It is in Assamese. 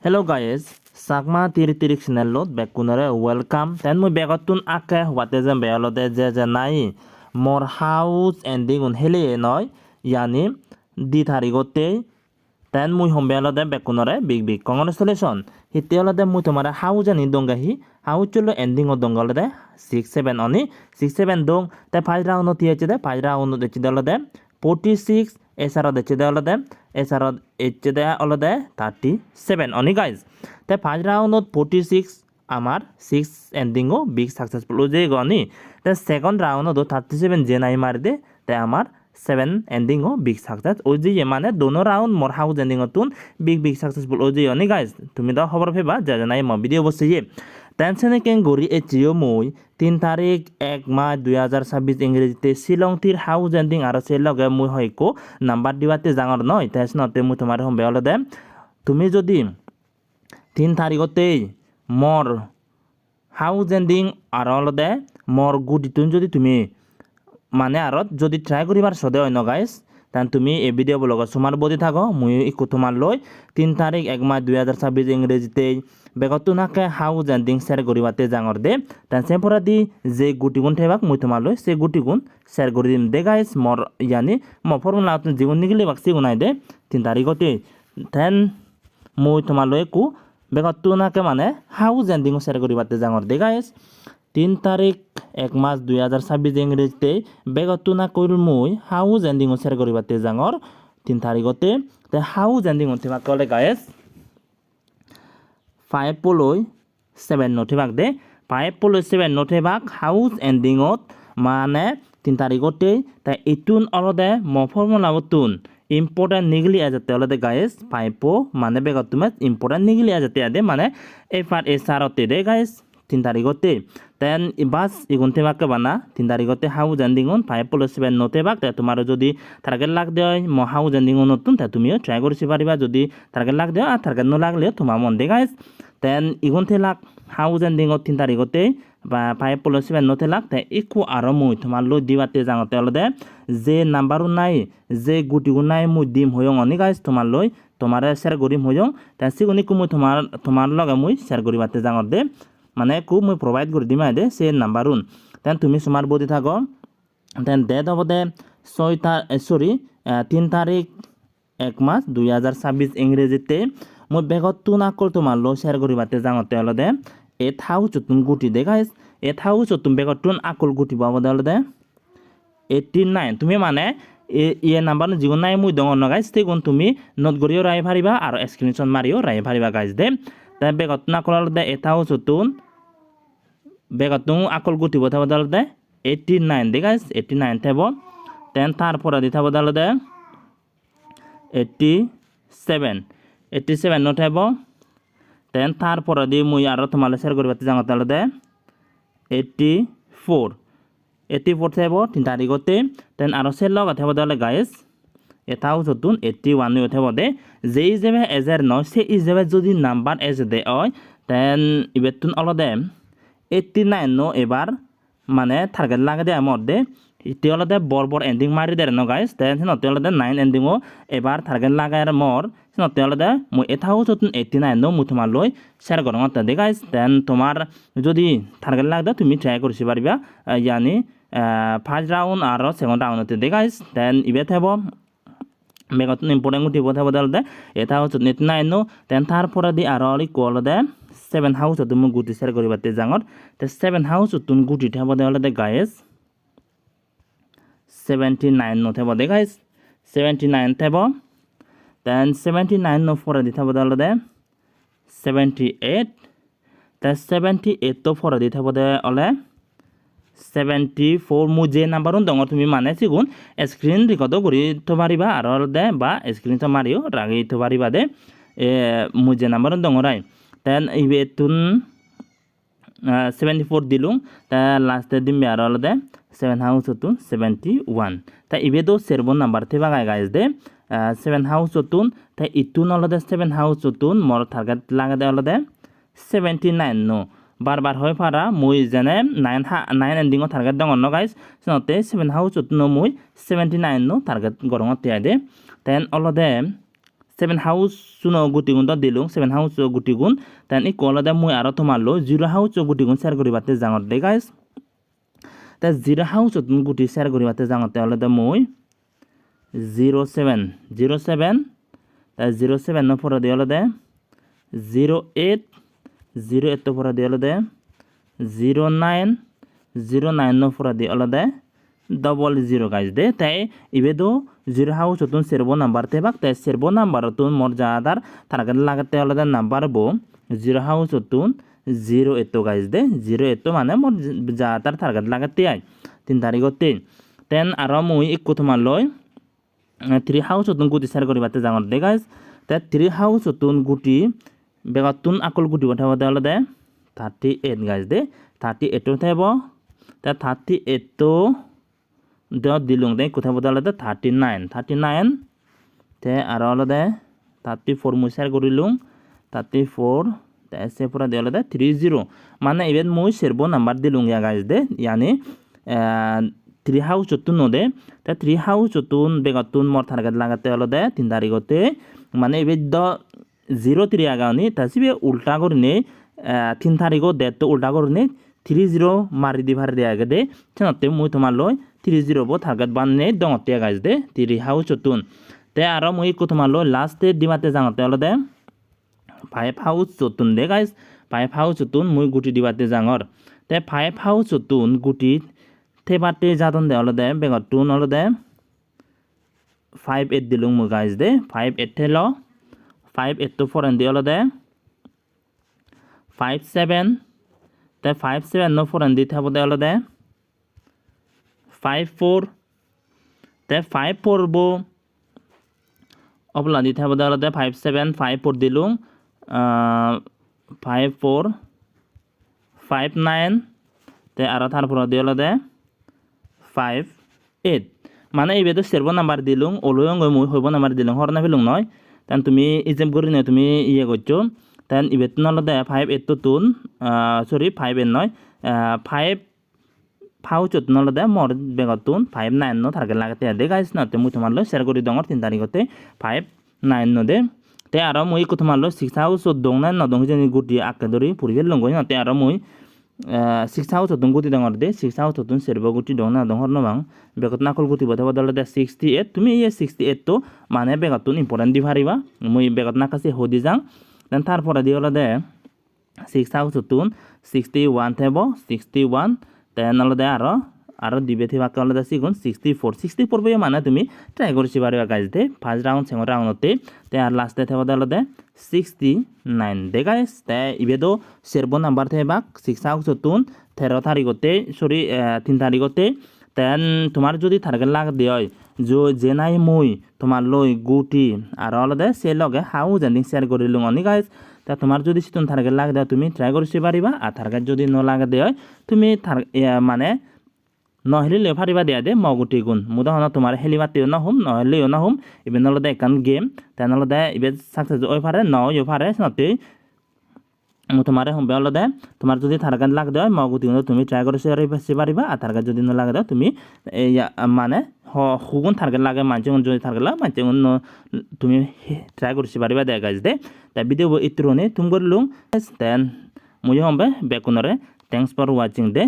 Hello guys, Sakma tirik channel lot back kunare welcome. Then mo begatun ake whatever bealode je nai more house ending un hele noy yani di tharigote then mui hom bealode back kunare big congratulations. Hitiolode mui tomara house ani dongahi house chulo ending o dongalode 6-7 oni 6-7 dong te 5 round no tiechede 5 round no dechidolode 46 এছাড়া দেখছে দেওয়া হলো এছাড়া এইচে দেওয়া হলো 37 অনি গাইজ তে ফার্স্ট রাউন্ডত 46 আমার 6 এন্ডিংও বিগ সাকসেসফুল যে গনি তে সেকেন্ড রাউন্ডত 37 যে নাই মারি দে তে আমার 7 এন্ডিংও বিগ সাকসেস ওই যে মানে দোনো রাউন্ড মোর হাউস এন্ডিংতুন বিগ সাকসেসফুল ওই যে অনি গাইজ তুমি দাও খবর ফেবা যা নাই ম ভিডিও বসে টেনশনে কেন গড়ি এচিও মই 3 তারিখ 1 মার্চ 2026 ইংরেজিতে শিলং তীর হাউস এন্ডিং আর সে লগে মুই হয়কো নাম্বার দিবাতে জাঙর নয় তেসনতে মুই তোমার হম বেলে দে তুমি যদি 3 তারিখতে মর হাউস এন্ডিং আর হলদে মর গুডিতুন যদি তুমি মানে আরত যদি ট্রাই করিবার সদে অন্য গাইস তান তুমি এই ভিডিও ব্লগ সুমার বদি থাকো মুই ইকু তোমার লই 3 তারিখ 1 মার্চ 2026 ইংরেজিতে বেগতুনাকে হাউস এন্ডিং শেয়ার করিবাতে জাঙর দে তান সেপরাদি যে গুটিগুণ থেবাক মুই তোমার লই সে গুটিগুণ শেয়ার করি দিম দে গাইস মর ইয়ানি ম ফর্মুলা তুমি জীবন নিগলে বাক্সি গুনাই দে 3 তারিখতে দেন মুই তোমার লই কু বেগতুনাকে মানে হাউস এন্ডিং শেয়ার করিবাতে জাঙর দে গাইস 3 তারিখ 1 মার্চ 2026 ইংরেজিতে বেগতুনা কইল মুই হাউস এন্ডিং শেয়ার করিবাতে জাঙর 3 তারিখতে তে হাউস এন্ডিং থেবা কলে গাইস 5 পলৈ 7 নথেবাক দে 5 পলৈ 7 নথেবাক হাউস এন্ডিংত মানে 3 তারিখতে তা ইতুন অলদে ম ফর্মুলা বতুন ইম্পর্টেন্ট নিগলি আজতে অলদে গাইস 5 মানে বেগতুমে ইম্পর্টেন্ট নিগলি আজতে আদে মানে এফার এসারতে দে গাইস 3 তারিখতে তেন বাস ইগুন থেবাকে বানা 3 তারিখতে হাউস এন্ডিংন 5 পলৈ 7 নথেবাক তে তোমার যদি টার্গেট লাগ দেয় ম হাউস এন্ডিং নতুন তা তুমিও ট্রাই করিছি পারিবা যদি টার্গেট লাগ দেয় আর টার্গেট ন লাগলে তোমার মন দে গাইস তেন ইগুন থেলাক হাউস এন্ডিং 3 তারিখতে বা 5 পলৈ 7 নথেলাক তে ইকু আর মুই তোমার লই দিবাতে জাঙতে অলদে যে নাম্বারও নাই যে গুটিগু নাই মুই দিম হয়ং অনি গাইস তোমার লই তোমারে শেয়ার করিম হয়ং তে সিগুনি কু মুই তোমার লগে মুই শেয়ার করিবাতে জাঙর দে মানে কু মুই প্রোভাইড করে দিম দে সে নাম্বারুন তেন তুমি সুমার বদি থাকো তেন ডেট হব দে 3 তারিখ 1 মার্চ 2026 ইংরেজিতে মই বেগতুন আকল তোমার লো শেয়ার করিবাতে জাঙতে হলো দে এ থাউ চতুন গুটি দে গাইস এ থাউ চতুন বেগতুন আকল গুটি পাবো দে হলো দে 89 তুমি মানে এ নাম্বার জীবন নাই মুই দङ ন গাইস তেগুন তুমি নোট করিও রাই পারিবা আর স্ক্রিনশট মারিও রাই পারিবা গাইস দে তে বেগতুন আকল হলো দে এ থাউ চতুন বেগতুন আকল গুটি বথাবো দে হলো দে 89 দে গাইস 89 থেব তেন তারপরে দিতে হবে হলো দে 87 নট হব তেন তারপরে দি মুই আর তোমালে শেয়ার করিবাতে জাঙতে হলো দে 84 থেব 3 তারিখতে তেন আর সে লগ থেব দলে গাইস এটাও যতুন 81 থেব দে যে ইজেবে এজের নয় সে ইজেবে যদি নাম্বার এজ দে হয় তেন ইবেতুন অল দে 89 নো এবার মানে টার্গেট লাগে দে আমর দে ইতিহলদে বড় এন্ডিং মারি দে ন গাইস তেন সিনতিহলদে 9 এন্ডিংও এবার টার্গেট লাগায় মর সিনতিহলদে মুই এটাও যতুন 89 নো মুই তোমার লই শেয়ার করং দে গাইস তেন তোমার যদি টার্গেট লাগদে তুমি ট্রাই করিছি পারিবা ইয়ানি ফার্স্ট রাউন্ড আর সেকেন্ড রাউন্ডতে দে গাইস তেন ইবে থেব বেগতুন ইম্পর্টেন্ট গুটি বথাব দে এটাও যতুন 89 নো তেন তারপরে দি আর অলি কল দে 7 হাউস তুমি গুটি শেয়ার করিবাতে জাঙর তে 7 হাউস তুমি গুটি থেব দে গাইস 79 নো থেব দে গাইস 79 থেব দেন 79 নো ফরে দি থেব দে 78 তে 78 তো ফরে দি থেব দে অলে 74 মু যে নাম্বারুন দঙর তুমি মানে সিগুন স্ক্রিন রেকর্ড করি তো পারিবা আর দে বা স্ক্রিন তো মারিও রাগি তো পারিবা দে মু যে নাম্বারুন দঙরাই দেন ইবেতুন 74 দিলুং তা লাস্টে দিমবে আর দে 7 হাউস তুন 71 তা ইবেদো সেরবন নাম্বার থেবা গাইস দে 7 হাউস তুন তা ইতুন অলদে 7 হাউস তুন মর টার্গেট লাগা দে অলদে 79 নো বারবার হয় পারা মুই জেনে 9 এন্ডিং টার্গেট দङ ন গাইস সনতে 7 হাউস তুন মুই 79 নো টার্গেট গরঙ তে দে তেন অলদে 7 house suno guti gun dilung 7 house guti gun then equal olode mui aro tomarlo 0 house guti gun share kori bate jangot de guys ta 0 house guti share kori bate jangote olode mui 07 ta 07 no pore de olode 08 08 to pore de olode 09 no pore de olode 00 guys de tai ibedo 0 house tun servo number te bak tai servo number tun mor jadar target lagate olode number bo 0 house tun 08 guys de 08 mane mor jadar target lagate ai 3 tarigote ten aro mui ikko tomar loy 3 house tun guti share kori bate jangot de guys te 3 house tun guti begatun akol guti bothabode olode 38 guys de 38 to thebo te 38 to dilung de কোথায় বদল হলো 39 তে আর হলো 34 মুই শেয়ার করিলুম 34 তে সে পুরা দেল 30 মানে ইবেন মুই সেরবো নাম্বার দিলুম ইয়া গাইস দে ইয়ানি 3 হাউস চতুন নদে তে 3 হাউস চতুন বেগতুন মর থারগাত লাগাতে হলো 3 তারিখতে মানে ইবে 03 আগানি তাসিবে উল্টা করনে 3 তারিখ দে তো উল্টা করনে 30 মারি দি ভার দেয়া গদে চনতে মুই তোমার লই 30 bo target banne dongote guys de 3 house chotun te aro mui ko tomar lo last dimate jangote olode 5 house chotun de guys 5 house chotun mui guti dibate jangor te 5 house chotun guti thebate jadon de olode begatun olode 58 dilung mu guys de 58 thelo 58 to 4 andi olode 57 te 57 no 4 andi thabode olode 54 te 54 bo obla di thabode olode 57 54 dilung 54 59 te aro tar poro di olode 58 মানে এই বেদো servo number dilung oloyong moi hoibo number dilung horna filung noy tan tumi exam gori ne tumi iye goccho tan ibetun olode 58 to tun sorry 5 noy 5 Pouch olode mor begatun 59 no target lagate de guys na te mui tomarlo share kori dongor 3 tarigote 59 no de te aro mui ko tomarlo 6 house dongna no dong jeni guti akadori puribel longo na te aro mui 6 house dong guti dongor de 6 house tun serbo guti dongna dongor no bang begat nakol guti botha bodole de 68 tumi ye 68 to mane begatun important di bhariba mui begat nakase hodi jang den tar pore di olode 6 house tun 61 thebo 61 ten olode aro dibe thiba ka olode sigun 64 be মানে তুমি ট্রাই করছি পারিবা গাইস দে ফার্স্ট রাউন্ড সেকেন্ড রাউন্ডতে তে আর লাস্টে থেবা olode 69 দে গাইস তে ইবেদো সেরবো নাম্বার থেবা 6 হাউস তুন 13 তারিখতে সরি 3 তারিখতে তেন তোমার যদি টার্গেট লাগ দিয় যে নাই মই তোমার লই গুটি আর olode সে লগে হাউস এন্ডিং শেয়ার করিলুম অনি গাইস তা তোমার যদি সিতন টার্গেট লাগ দেয় তুমি ট্রাই করছি পারিবা আর টার্গেট যদি ন লাগ দেয় তুমি মানে নহলিলে পারিবা দিয়া দে মগুটি গুণ মুদাহনা তোমার হেলিমাতেও না হুম নহলেও না হুম ইবেন অলদে একান গেম তেন অলদে ইবে সাকসেস ওই পারে ন ইও পারে সতে তোমারে হুম অলদে তোমার যদি টার্গেট লাগ দেয় মগুটি গুণ তুমি ট্রাই করছি পারিবা আর টার্গেট যদি ন লাগ দেয় তুমি মানে হুগুন টার্গেট লাগে মানছে যদি টার্গেট লাগে মানছে তুমি ট্রাই করছি পারিবা দে গাইজ দে তা ভিডিও ইত্রনে তুমি করলুম দেন মুই হম্বে বেকুনরে থ্যাঙ্কস ফর ওয়াচিং দে